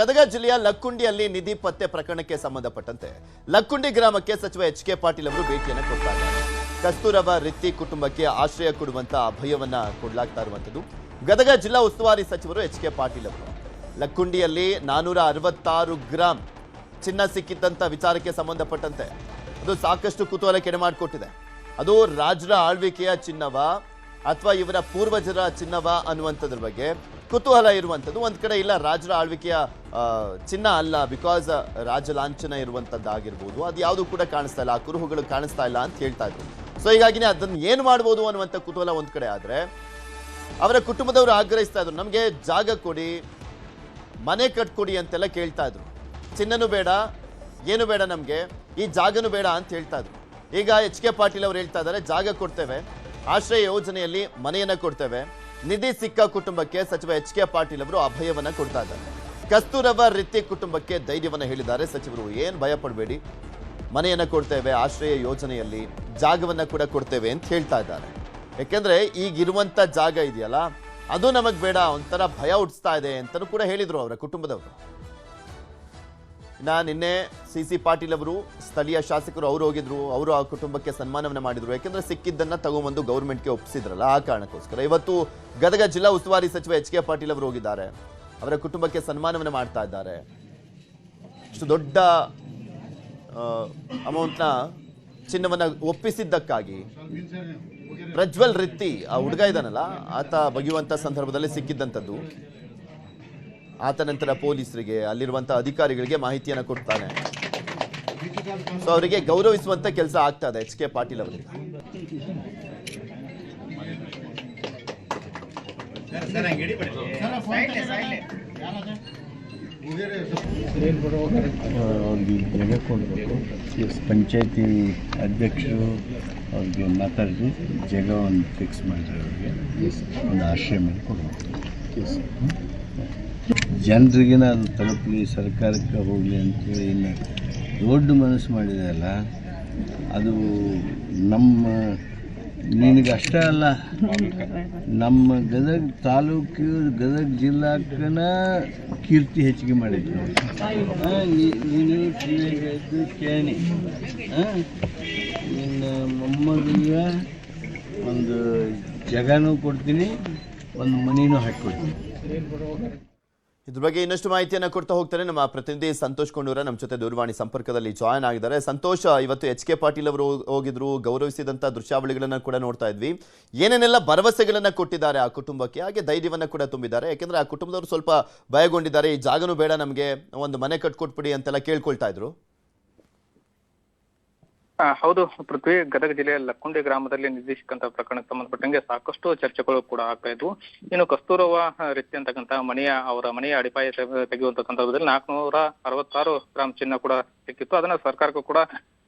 ಗದಗ ಜಿಲ್ಲೆಯ ಲಕ್ಕುಂಡಿಯಲ್ಲಿ ನಿಧಿ ಪತ್ತೆ ಪ್ರಕರಣಕ್ಕೆ ಸಂಬಂಧಪಟ್ಟಂತೆ ಲಕ್ಕುಂಡಿ ಗ್ರಾಮಕ್ಕೆ ಸಚಿವ ಎಚ್.ಕೆ. ಪಾಟೀಲ್ ಅವರು ಭೇಟಿಯನ್ನು ಕೊಡ್ತಾ ಇದ್ದಾರೆ. ಕಸ್ತೂರಬಾ ರಿತ್ತಿ ಕುಟುಂಬಕ್ಕೆ ಆಶ್ರಯ ಕೊಡುವಂತ ಅಭಯವನ್ನ ಕೊಡಲಾಗ್ತಾ ಇರುವಂತದ್ದು. ಗದಗ ಜಿಲ್ಲಾ ಉಸ್ತುವಾರಿ ಸಚಿವರು ಎಚ್.ಕೆ. ಪಾಟೀಲ್ ಅವರು ಲಕ್ಕುಂಡಿಯಲ್ಲಿ 466 ಗ್ರಾಂ ಚಿನ್ನ ಸಿಕ್ಕಿದ್ದಂತ ವಿಚಾರಕ್ಕೆ ಸಂಬಂಧಪಟ್ಟಂತೆ ಅದು ಸಾಕಷ್ಟು ಕುತೂಹಲ ಕೆಡೆ ಮಾಡಿಕೊಟ್ಟಿದೆ. ಅದು ರಾಜರ ಆಳ್ವಿಕೆಯ ಚಿನ್ನವ ಅಥವಾ ಇವರ ಪೂರ್ವಜರ ಚಿನ್ನವ ಅನ್ನುವಂಥದ್ರ ಬಗ್ಗೆ ಕುತೂಹಲ ಇರುವಂಥದ್ದು. ಒಂದ್ ಕಡೆ ಇಲ್ಲ ರಾಜರ ಆಳ್ವಿಕೆಯ ಚಿನ್ನ ಅಲ್ಲ, ಬಿಕಾಸ್ ರಾಜ ಲಾಂಛನ ಇರುವಂಥದ್ದಾಗಿರ್ಬೋದು, ಅದು ಯಾವುದು ಕೂಡ ಕಾಣಿಸ್ತಾ ಇಲ್ಲ, ಆ ಕುರುಹುಗಳು ಕಾಣಿಸ್ತಾ ಇಲ್ಲ ಅಂತ ಹೇಳ್ತಾ ಇದ್ರು. ಸೊ ಹೀಗಾಗಿನೇ ಅದನ್ನು ಏನು ಮಾಡ್ಬೋದು ಅನ್ನುವಂಥ ಕುತೂಹಲ ಒಂದ್ ಕಡೆ ಆದ್ರೆ, ಅವರ ಕುಟುಂಬದವರು ಆಗ್ರಹಿಸ್ತಾ ಇದ್ರು, ನಮಗೆ ಜಾಗ ಕೊಡಿ, ಮನೆ ಕಟ್ಕೊಡಿ ಅಂತೆಲ್ಲ ಕೇಳ್ತಾ ಇದ್ರು. ಚಿನ್ನನೂ ಬೇಡ, ಏನು ಬೇಡ, ನಮಗೆ ಈ ಜಾಗನೂ ಬೇಡ ಅಂತ ಹೇಳ್ತಾ ಇದ್ರು. ಈಗ ಎಚ್.ಕೆ. ಪಾಟೀಲ್ ಅವರು ಹೇಳ್ತಾ ಇದ್ದಾರೆ, ಜಾಗ ಕೊಡ್ತೇವೆ, ಆಶ್ರಯ ಯೋಜನೆಯಲ್ಲಿ ಮನೆಯನ್ನ ಕೊಡ್ತೇವೆ. ನಿಧಿ ಸಿಕ್ಕ ಕುಟುಂಬಕ್ಕೆ ಸಚಿವ ಎಚ್.ಕೆ. ಪಾಟೀಲ್ ಅವರು ಅಭಯವನ್ನ ಕೊಡ್ತಾ ಇದ್ದಾರೆ. ಕಸ್ತೂರಬಾ ರಿತ್ತಿ ಕುಟುಂಬಕ್ಕೆ ಧೈರ್ಯವನ್ನ ಹೇಳಿದ್ದಾರೆ ಸಚಿವರು, ಏನ್ ಭಯ ಪಡಬೇಡಿ, ಮನೆಯನ್ನ ಕೊಡ್ತೇವೆ, ಆಶ್ರಯ ಯೋಜನೆಯಲ್ಲಿ ಜಾಗವನ್ನ ಕೂಡ ಕೊಡ್ತೇವೆ ಅಂತ ಹೇಳ್ತಾ ಇದ್ದಾರೆ. ಯಾಕೆಂದ್ರೆ ಈಗಿರುವಂತ ಜಾಗ ಇದೆಯಲ್ಲ, ಅದು ನಮಗ್ ಬೇಡ, ಒಂಥರ ಭಯ ಹುಟ್ಟಿಸ್ತಾ ಇದೆ ಅಂತಲೂ ಕೂಡ ಹೇಳಿದ್ರು ಅವರ ಕುಟುಂಬದವರು. ನಿನ್ನೆ ಸಿ ಪಾಟೀಲ್ ಅವರು, ಸ್ಥಳೀಯ ಶಾಸಕರು ಅವರು ಹೋಗಿದ್ರು, ಅವರು ಆ ಕುಟುಂಬಕ್ಕೆ ಸನ್ಮಾನವನ್ನ ಮಾಡಿದ್ರು. ಯಾಕೆಂದ್ರೆ ಸಿಕ್ಕಿದ್ದನ್ನ ತಗೊಂಡ್ಬಂದು ಗೌರ್ಮೆಂಟ್ಗೆ ಒಪ್ಪಿಸಿದ್ರಲ್ಲ, ಆ ಕಾರಣಕ್ಕೋಸ್ಕರ ಇವತ್ತು ಗದಗ ಜಿಲ್ಲಾ ಉಸ್ತುವಾರಿ ಸಚಿವ ಎಚ್.ಕೆ. ಪಾಟೀಲ್ ಅವರು ಹೋಗಿದ್ದಾರೆ, ಅವರ ಕುಟುಂಬಕ್ಕೆ ಸನ್ಮಾನವನ್ನ ಮಾಡ್ತಾ ಇದ್ದಾರೆ. ಇಷ್ಟು ದೊಡ್ಡ ಅಮೌಂಟ್ನ ಚಿನ್ನವನ್ನ ಒಪ್ಪಿಸಿದ್ದಕ್ಕಾಗಿ ಪ್ರಜ್ವಲ್ ರಿತ್ತಿ, ಆ ಹುಡುಗ ಇದ್ದಾನಲ್ಲ, ಆತ ಬಗೆಯುವಂತ ಸಂದರ್ಭದಲ್ಲಿ ಸಿಕ್ಕಿದ್ದಂಥದ್ದು. ಆತ ನಂತರ ಪೊಲೀಸರಿಗೆ, ಅಲ್ಲಿರುವಂತಹ ಅಧಿಕಾರಿಗಳಿಗೆ ಮಾಹಿತಿಯನ್ನು ಕೊಡ್ತಾನೆ. ಸೊ ಅವರಿಗೆ ಗೌರವಿಸುವಂತ ಕೆಲಸ ಆಗ್ತಾ ಇದೆ ಎಚ್.ಕೆ. ಪಾಟೀಲ್ ಅವರಿಗೆ. ಅವ್ರಿಗೆ ಜಾಗ ಕೊಡಬೇಕು. ಪಂಚಾಯತಿ ಅಧ್ಯಕ್ಷರು ಅವ್ರಿಗೆ ಮಾತಾಡಿ ಜಾಗವನ್ನು ಫಿಕ್ಸ್ ಮಾಡಿದ್ರೆ ಅವ್ರಿಗೆ ಒಂದು ಆಶ್ರಯ ಮೇಲೆ ಕೊಡಬೇಕು. ಜನರಿಗಿನ ಅದು ತಲುಪಲಿ, ಸರ್ಕಾರಕ್ಕೆ ಹೋಗಲಿ ಅಂತೇಳಿ ಇನ್ನು ದೊಡ್ಡ ಮನಸ್ಸು ಮಾಡಿದೆಯಲ್ಲ, ಅದು ನಮ್ಮ ನಿನಗೆ ಅಷ್ಟೇ ಅಲ್ಲ, ನಮ್ಮ ಗದಗ ತಾಲೂಕು ಗದಗ ಜಿಲ್ಲಾಕ್ಕನ ಕೀರ್ತಿ ಹೆಚ್ಚಿಗೆ ಮಾಡಿದ್ವಿ. ನೀನು ಕಿವಿಯಾಗಿದ್ದು ಕೇಳಿ, ನಿನ್ನ ಮೊಮ್ಮಗಳಿಗೆ ಒಂದು ಜಾಗನೂ ಕೊಡ್ತೀನಿ, ಒಂದು ಮನೆಯೂ ಹಾಕಿಕೊಡ್ತೀನಿ. ಇದ್ರ ಬಗ್ಗೆ ಇನ್ನಷ್ಟು ಮಾಹಿತಿಯನ್ನು ಕೊಡ್ತಾ ಹೋಗ್ತಾರೆ ನಮ್ಮ ಪ್ರತಿನಿಧಿ ಸಂತೋಷ್ ಕೊಂಡೂರ ನಮ್ಮ ಜೊತೆ ದೂರವಾಣಿ ಸಂಪರ್ಕದಲ್ಲಿ ಜಾಯ್ನ್ ಆಗಿದ್ದಾರೆ. ಸಂತೋಷ್, ಇವತ್ತು ಎಚ್.ಕೆ. ಪಾಟೀಲ್ ಅವರು ಹೋಗಿದ್ರು, ಗೌರವಿಸಿದಂತ ದೃಶ್ಯಾವಳಿಗಳನ್ನ ಕೂಡ ನೋಡ್ತಾ ಇದ್ವಿ. ಏನೇನೆಲ್ಲ ಭರವಸೆಗಳನ್ನ ಕೊಟ್ಟಿದ್ದಾರೆ ಆ ಕುಟುಂಬಕ್ಕೆ, ಹಾಗೆ ಧೈರ್ಯವನ್ನ ಕೂಡ ತುಂಬಿದ್ದಾರೆ. ಯಾಕೆಂದ್ರೆ ಆ ಕುಟುಂಬದವರು ಸ್ವಲ್ಪ ಭಯಗೊಂಡಿದ್ದಾರೆ, ಈ ಜಾಗನೂ ಬೇಡ, ನಮಗೆ ಒಂದು ಮನೆ ಕಟ್ಕೊಟ್ಬಿಡಿ ಅಂತೆಲ್ಲ ಕೇಳ್ಕೊಳ್ತಾ ಇದ್ರು. ಹೌದು ಪೃಥ್ವಿ, ಗದಗ ಜಿಲ್ಲೆಯ ಲಕ್ಕುಂಡಿ ಗ್ರಾಮದಲ್ಲಿ ನಿಧಿ ಸಿಕ್ಕಂತ ಪ್ರಕರಣಕ್ಕೆ ಸಂಬಂಧಪಟ್ಟಂಗೆ ಸಾಕಷ್ಟು ಚರ್ಚೆಗಳು ಕೂಡ ಆಗ್ತಾ ಇದ್ವು. ಇನ್ನು ಕಸ್ತೂರಬಾ ರಿತ್ತಿ ಅಂತಕ್ಕಂಥ ಅವರ ಮನೆಯ ಅಡಿಪಾಯ ತೆಗೆಯುವಂತ ಸಂದರ್ಭದಲ್ಲಿ 466 ಗ್ರಾಂ ಚಿನ್ನ ಕೂಡ ಸಿಕ್ಕಿತ್ತು. ಅದನ್ನ ಸರ್ಕಾರಕ್ಕೂ ಕೂಡ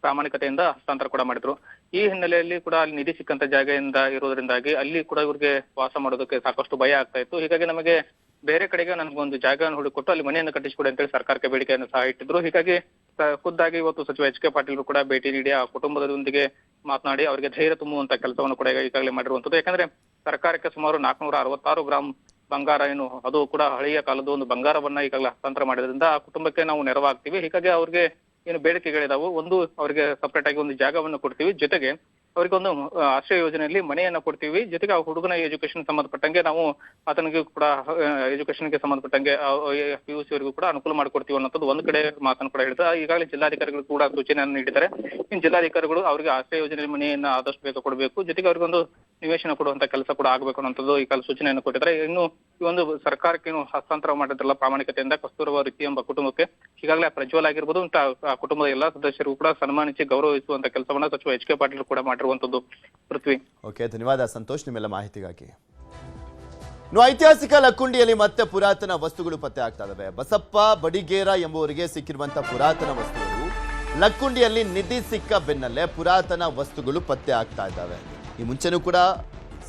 ಪ್ರಾಮಾಣಿಕತೆಯಿಂದ ಹಸ್ತಾಂತರ ಕೂಡ ಮಾಡಿದ್ರು. ಈ ಹಿನ್ನೆಲೆಯಲ್ಲಿ ಕೂಡ ಅಲ್ಲಿ ನಿಧಿ ಸಿಕ್ಕಂತ ಜಾಗದಿಂದ ಇರೋದ್ರಿಂದಾಗಿ ಅಲ್ಲಿ ಕೂಡ ಇವ್ರಿಗೆ ವಾಸ ಮಾಡೋದಕ್ಕೆ ಸಾಕಷ್ಟು ಭಯ ಆಗ್ತಾ ಇತ್ತು. ಹೀಗಾಗಿ ನಮಗೆ ಬೇರೆ ಕಡೆಗೆ ನನಗೊಂದು ಜಾಗವನ್ನು ಹುಡುಕೊಟ್ಟು ಅಲ್ಲಿ ಮನೆಯನ್ನು ಕಟ್ಟಿಸಿಕೊಡಿ ಅಂತೇಳಿ ಸರ್ಕಾರಕ್ಕೆ ಬೇಡಿಕೆಯನ್ನು ಸಹ ಇಟ್ಟಿದ್ರು. ಹೀಗಾಗಿ ಖುದ್ದಾಗಿ ಇವತ್ತು ಸಚಿವ ಎಚ್.ಕೆ. ಪಾಟೀಲ್ ಕೂಡ ಭೇಟಿ ನೀಡಿ ಆ ಕುಟುಂಬದೊಂದಿಗೆ ಮಾತನಾಡಿ ಅವರಿಗೆ ಧೈರ್ಯ ತುಂಬುವಂತ ಕೆಲಸವನ್ನು ಕೂಡ ಈಗಾಗಲೇ ಮಾಡಿರುವಂತದ್ದು. ಯಾಕಂದ್ರೆ ಸರ್ಕಾರಕ್ಕೆ ಸುಮಾರು 466 ಗ್ರಾಂ ಬಂಗಾರ, ಏನು ಅದು ಕೂಡ ಹಳೆಯ ಕಾಲದ ಒಂದು ಬಂಗಾರವನ್ನ ಈಗಾಗಲೇ ಹಸ್ತಾಂತರ ಮಾಡಿದ್ರಿಂದ ಆ ಕುಟುಂಬಕ್ಕೆ ನಾವು ನೆರವಾಗ್ತೀವಿ. ಹೀಗಾಗಿ ಅವ್ರಿಗೆ ಏನು ಬೇಡಿಕೆಗಳಿದಾವು, ಒಂದು ಅವರಿಗೆ ಸಪರೇಟ್ ಆಗಿ ಒಂದು ಜಾಗವನ್ನು ಕೊಡ್ತೀವಿ, ಜೊತೆಗೆ ಅವರಿಗೆ ಒಂದು ಆಶ್ರಯ ಯೋಜನೆಯಲ್ಲಿ ಮನೆಯನ್ನ ಕೊಡ್ತೀವಿ, ಜೊತೆಗೆ ಆ ಹುಡುಗನ ಎಜುಕೇಶನ್ ಸಂಬಂಧಪಟ್ಟಂಗೆ ನಾವು ಆತನಿಗೂ ಕೂಡ ಎಜುಕೇಶನ್ಗೆ ಸಂಬಂಧಪಟ್ಟಂಗೆ PUC ವರೆಗೂ ಕೂಡ ಅನುಕೂಲ ಮಾಡಿಕೊಡ್ತೀವಿ ಅನ್ನೋದು ಒಂದು ಕಡೆ ಮಾತನ್ನು ಕೂಡ ಹೇಳ್ತಾರೆ. ಈಗಾಗಲೇ ಜಿಲ್ಲಾಧಿಕಾರಿಗಳು ಕೂಡ ಸೂಚನೆಯನ್ನು ನೀಡಿದ್ದಾರೆ. ಇನ್ನು ಜಿಲ್ಲಾಧಿಕಾರಿಗಳು ಅವರಿಗೆ ಆಶ್ರಯ ಯೋಜನೆಯಲ್ಲಿ ಮನೆಯನ್ನ ಆದಷ್ಟು ಬೇಗ ಕೊಡಬೇಕು, ಜೊತೆಗೆ ಅವ್ರಿಗೊಂದು ನಿವೇಶನ ಕೊಡುವಂತ ಕೆಲಸ ಕೂಡ ಆಗಬೇಕು ಅನ್ನೋದು ಈ ಕಾಲ ಸೂಚನೆಯನ್ನು ಕೊಟ್ಟಿದ್ದಾರೆ. ಇನ್ನು ಈ ಒಂದು ಸರ್ಕಾರಕ್ಕೆ ಹಸ್ತಾಂತರ ಮಾಡಿದ್ರಲ್ಲ ಪ್ರಾಮಾಣಿಕತೆಯಿಂದ ಕಸ್ತೂರಬಾ ರಿತ್ತಿ ಎಂಬ ಕುಟುಂಬಕ್ಕೆ ಈಗಾಗಲೇ ಪ್ರಜ್ವಲ್ ಆಗಿರ್ಬೋದು, ಆ ಕುಟುಂಬದ ಎಲ್ಲಾ ಸದಸ್ಯರು ಕೂಡ ಸನ್ಮಾನಿಸಿ ಗೌರವಿಸುವಂತ ಕೆಲಸವನ್ನ ಸಚಿವ ಎಚ್.ಕೆ. ಪಾಟೀಲ್ ಕೂಡ ಮಾಡಿರುವಂತದ್ದು. ಪೃಥ್ವಿ, ಓಕೆ, ಧನ್ಯವಾದ ಸಂತೋಷ್ ನಿಮ್ಮೆಲ್ಲ ಮಾಹಿತಿಗಾಗಿ. ಐತಿಹಾಸಿಕ ಲಕ್ಕುಂಡಿಯಲ್ಲಿ ಮತ್ತೆ ಪುರಾತನ ವಸ್ತುಗಳು ಪತ್ತೆ ಆಗ್ತಾ ಇದಾವೆ. ಬಸಪ್ಪ ಬಡಿಗೇರ ಎಂಬುವರಿಗೆ ಸಿಕ್ಕಿರುವಂತಹ ಪುರಾತನ ವಸ್ತುಗಳು ಲಕ್ಕುಂಡಿಯಲ್ಲಿ ನಿಧಿ ಸಿಕ್ಕ ಬೆನ್ನಲ್ಲೇ ಪುರಾತನ ವಸ್ತುಗಳು ಪತ್ತೆ ಆಗ್ತಾ ಇದ್ದಾವೆ. ಈ ಮುಂಚೆನೂ ಕೂಡ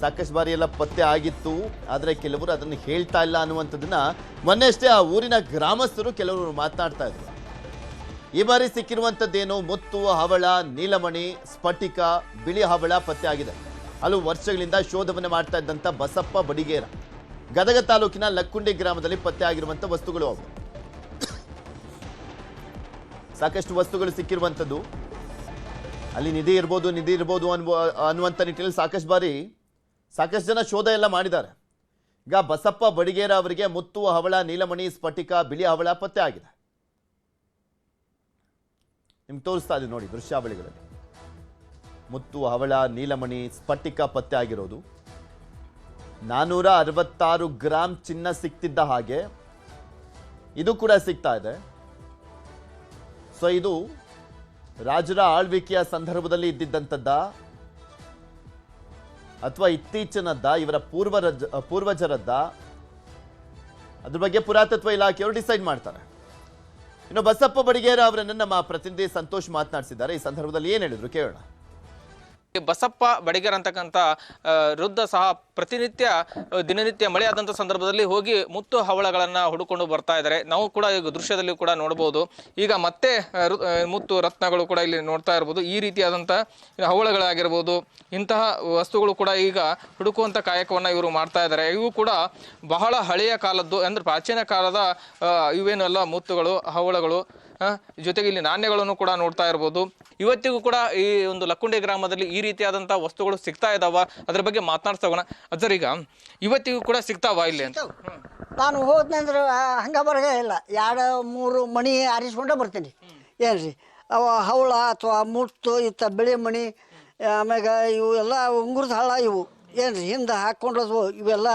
ಸಾಕಷ್ಟು ಬಾರಿ ಎಲ್ಲ ಪತ್ತೆ ಆಗಿತ್ತು, ಆದರೆ ಕೆಲವರು ಅದನ್ನು ಹೇಳ್ತಾ ಇಲ್ಲ ಅನ್ನುವಂಥದ್ದನ್ನ ಮೊನ್ನೆ ಅಷ್ಟೇ ಆ ಊರಿನ ಗ್ರಾಮಸ್ಥರು ಕೆಲವರು ಮಾತನಾಡ್ತಾ ಇದ್ರು. ಈ ಬಾರಿ ಸಿಕ್ಕಿರುವಂಥದ್ದೇನು ಮುತ್ತು, ಹವಳ, ನೀಲಮಣಿ, ಸ್ಫಟಿಕ, ಬಿಳಿ ಹವಳ ಪತ್ತೆ ಆಗಿದೆ. ಹಲವು ವರ್ಷಗಳಿಂದ ಶೋಧವನ್ನು ಮಾಡ್ತಾ ಇದ್ದಂಥ ಬಸಪ್ಪ ಬಡಿಗೇರ ಗದಗ ತಾಲೂಕಿನ ಲಕ್ಕುಂಡಿ ಗ್ರಾಮದಲ್ಲಿ ಪತ್ತೆ ಆಗಿರುವಂಥ ವಸ್ತುಗಳು ಅವು. ಸಾಕಷ್ಟು ವಸ್ತುಗಳು ಸಿಕ್ಕಿರುವಂಥದ್ದು. ಅಲ್ಲಿ ನಿಧಿ ಇರ್ಬೋದು ಅನ್ನುವಂಥ ನಿಟ್ಟಿನಲ್ಲಿ ಸಾಕಷ್ಟು ಜನ ಶೋಧ ಎಲ್ಲ ಮಾಡಿದ್ದಾರೆ. ಈಗ ಬಸಪ್ಪ ಬಡಿಗೇರ ಅವರಿಗೆ ಮುತ್ತು, ಹವಳ, ನೀಲಮಣಿ, ಸ್ಫಟಿಕ, ಬಿಳಿ ಹವಳ ಪತ್ತೆ ಆಗಿದೆ. ನಿಮ್ಗೆ ತೋರಿಸ್ತಾ ಇದೆ ನೋಡಿ ದೃಶ್ಯಾವಳಿಗಳಲ್ಲಿ. ಮುತ್ತು, ಹವಳ, ನೀಲಮಣಿ, ಸ್ಫಟಿಕ ಪತ್ತೆ ಆಗಿರೋದು. 466 ಗ್ರಾಂ ಚಿನ್ನ ಸಿಕ್ತಿದ್ದ ಹಾಗೆ ಇದು ಕೂಡ ಸಿಗ್ತಾ ಇದೆ. ಸೊ ಇದು ರಾಜರ ಆಳ್ವಿಕೆಯ ಸಂದರ್ಭದಲ್ಲಿ ಇದ್ದಿದ್ದಂಥದ್ದ ಅಥವಾ ಇತ್ತೀಚಿನದ್ದ, ಇವರ ಪೂರ್ವಜರದ್ದ, ಅದ್ರ ಬಗ್ಗೆ ಪುರಾತತ್ವ ಇಲಾಖೆಯವರು ಡಿಸೈಡ್ ಮಾಡ್ತಾರೆ. ಇನ್ನು ಬಸಪ್ಪ ಬಡಿಗೇರ ಅವರನ್ನು ನಮ್ಮ ಪ್ರತಿನಿಧಿ ಸಂತೋಷ್ ಮಾತನಾಡಿಸಿದ್ದಾರೆ. ಈ ಸಂದರ್ಭದಲ್ಲಿ ಏನ್ ಹೇಳಿದ್ರು ಕೇಳೋಣ. ಬಸಪ್ಪ ಬಡಿಗೇರ ಅಂತಕ್ಕಂಥ ವೃದ್ಧ ಸಹ ಪ್ರತಿನಿತ್ಯ ದಿನನಿತ್ಯ ಮಳೆ ಆದಂಥ ಸಂದರ್ಭದಲ್ಲಿ ಹೋಗಿ ಮುತ್ತು ಹವಳಗಳನ್ನು ಹುಡುಕೊಂಡು ಬರ್ತಾ ಇದ್ದಾರೆ. ನಾವು ಕೂಡ ಈಗ ದೃಶ್ಯದಲ್ಲಿ ಕೂಡ ನೋಡಬಹುದು. ಈಗ ಮತ್ತೆ ಮುತ್ತು ರತ್ನಗಳು ಕೂಡ ಇಲ್ಲಿ ನೋಡ್ತಾ ಇರ್ಬೋದು. ಈ ರೀತಿಯಾದಂಥ ಹವಳಗಳಾಗಿರ್ಬೋದು, ಇಂತಹ ವಸ್ತುಗಳು ಕೂಡ ಈಗ ಹುಡುಕುವಂಥ ಕಾಯಕವನ್ನು ಇವರು ಮಾಡ್ತಾ ಇದ್ದಾರೆ. ಇವು ಕೂಡ ಬಹಳ ಹಳೆಯ ಕಾಲದ್ದು, ಅಂದ್ರೆ ಪ್ರಾಚೀನ ಕಾಲದ ಇವೇನೆಲ್ಲ ಮುತ್ತುಗಳು, ಹವಳಗಳು, ಜೊತೆಗೆ ಇಲ್ಲಿ ನಾಣ್ಯಗಳನ್ನು ಕೂಡ ನೋಡ್ತಾ ಇರ್ಬೋದು. ಇವತ್ತಿಗೂ ಕೂಡ ಈ ಒಂದು ಲಕ್ಕುಂಡಿ ಗ್ರಾಮದಲ್ಲಿ ಈ ರೀತಿಯಾದಂಥ ವಸ್ತುಗಳು ಸಿಗ್ತಾ ಇದಾವ, ಅದ್ರ ಬಗ್ಗೆ ಮಾತನಾಡ್ಸೋಣ. ಅಜ್ಜರ್, ಈಗ ಇವತ್ತಿಗೂ ಕೂಡ ಸಿಗ್ತಾವ ಇಲ್ಲಿ ಅಂತ? ನಾನು ಹೋದ್ನಿ ಅಂದ್ರೆ ಹಂಗೆ ಬರಗೇ ಇಲ್ಲ, 2-3 ಮಣಿ ಆರಿಸ್ಕೊಂಡೇ ಬರ್ತೀನಿ. ಏನ್ರಿ ಅವ ಹವಳ ಅಥವಾ ಮುತ್ತು ಇತ್ತ ಬಿಳಿ ಮಣಿ, ಆಮ್ಯಾಗ ಇವು ಎಲ್ಲ ಉಂಗುರದ ಹಳ್ಳ, ಇವು ಏನ್ರಿ ಹಿಂದೆ ಹಾಕ್ಕೊಂಡದು ಇವೆಲ್ಲ.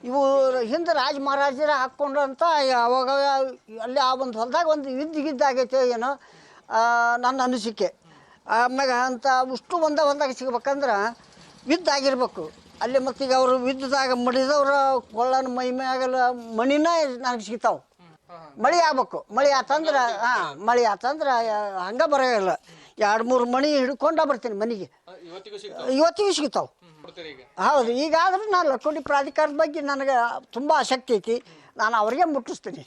ಇವು ಹಿಂದೆ ರಾಜ ಮಹಾರಾಜರ ಹಾಕ್ಕೊಂಡ್ರಂತ ಅವಾಗ ಅಲ್ಲಿ ಆ ಒಂದು ಹೊಲದಾಗ ಒಂದು ಗಿದ್ದಾಗೈತೆ ಏನೋ ನನ್ನ ಅನಿಸಿಕೆ. ಆಮ್ಯಾಗ ಅಂತ ಅಷ್ಟು ಹೊಲದಾಗ ಸಿಗ್ಬೇಕಂದ್ರೆ ಆಗಿರ್ಬೇಕು ಅಲ್ಲಿ. ಮತ್ತೀಗ ಅವರು ವಿದ್ದಾಗ ಮಡಿದವ್ರ ಕೊಳ್ಳನ ಮೈ ಮ್ಯಾಗಲ್ಲ ಮಣಿನ ನನಗೆ ಸಿಗ್ತಾವೆ. ಮಳೆ ಆಗ್ಬೇಕು, ಮಳೆ ಆತಂದ್ರೆ ಮಳೆ ಆತಂದ್ರೆ ಹಂಗೆ ಬರೋಲ್ಲ. 2-3 ಮಣಿ ಹಿಡ್ಕೊಂಡ ಬರ್ತೀನಿ ಮನೆಗೆ. ಇವತ್ತಿಗೂ ಸಿಗ್ತಾವೆ. ಹೌದು. ಈಗಾದ್ರೆ ನಾನು ಲಕ್ಕುಂಡಿ ಪ್ರಾಧಿಕಾರದ ಬಗ್ಗೆ ನನಗೆ ತುಂಬ ಆಸಕ್ತಿ ಐತಿ. ನಾನು ಅವ್ರಿಗೆ ಮುಟ್ಟಿಸ್ತೀನಿ.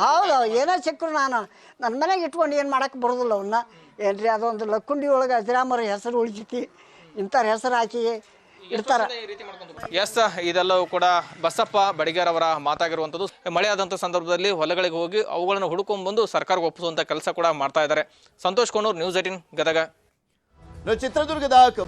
ಹೌದು, ಏನೇ ಸಿಕ್ಕರು ನಾನು ನನ್ನ ಮನೆಗೆ ಇಟ್ಕೊಂಡು ಏನು ಮಾಡಕ್ಕೆ ಬರೋದಿಲ್ಲ ಅವನ್ನ. ಏನ್ರಿ ಅದೊಂದು ಲಕ್ಕುಂಡಿ ಒಳಗೆ ಅಜರಾಮರ ಹೆಸರು ಉಳಿತೈತಿ, ಇಂಥವ್ರ ಹೆಸರು ಹಾಕಿ ಇಡ್ತಾರ. ಎಸ್, ಇದೆಲ್ಲವೂ ಕೂಡ ಬಸಪ್ಪ ಬಡಿಗೇರ ಅವರ ಮಾತಾಗಿರುವಂಥದ್ದು. ಮಳೆ ಆದಂಥ ಸಂದರ್ಭದಲ್ಲಿ ಹೊಲಗಳಿಗೆ ಹೋಗಿ ಅವುಗಳನ್ನು ಹುಡುಕೊಂಡ್ಬಂದು ಸರ್ಕಾರಕ್ಕೆ ಒಪ್ಪಿಸುವಂಥ ಕೆಲಸ ಕೂಡ ಮಾಡ್ತಾ ಇದ್ದಾರೆ. ಸಂತೋಷ್ ಕೋಣೂರ್, ನ್ಯೂಸ್ 18 ಗದಗ. ಚಿತ್ರದುರ್ಗದ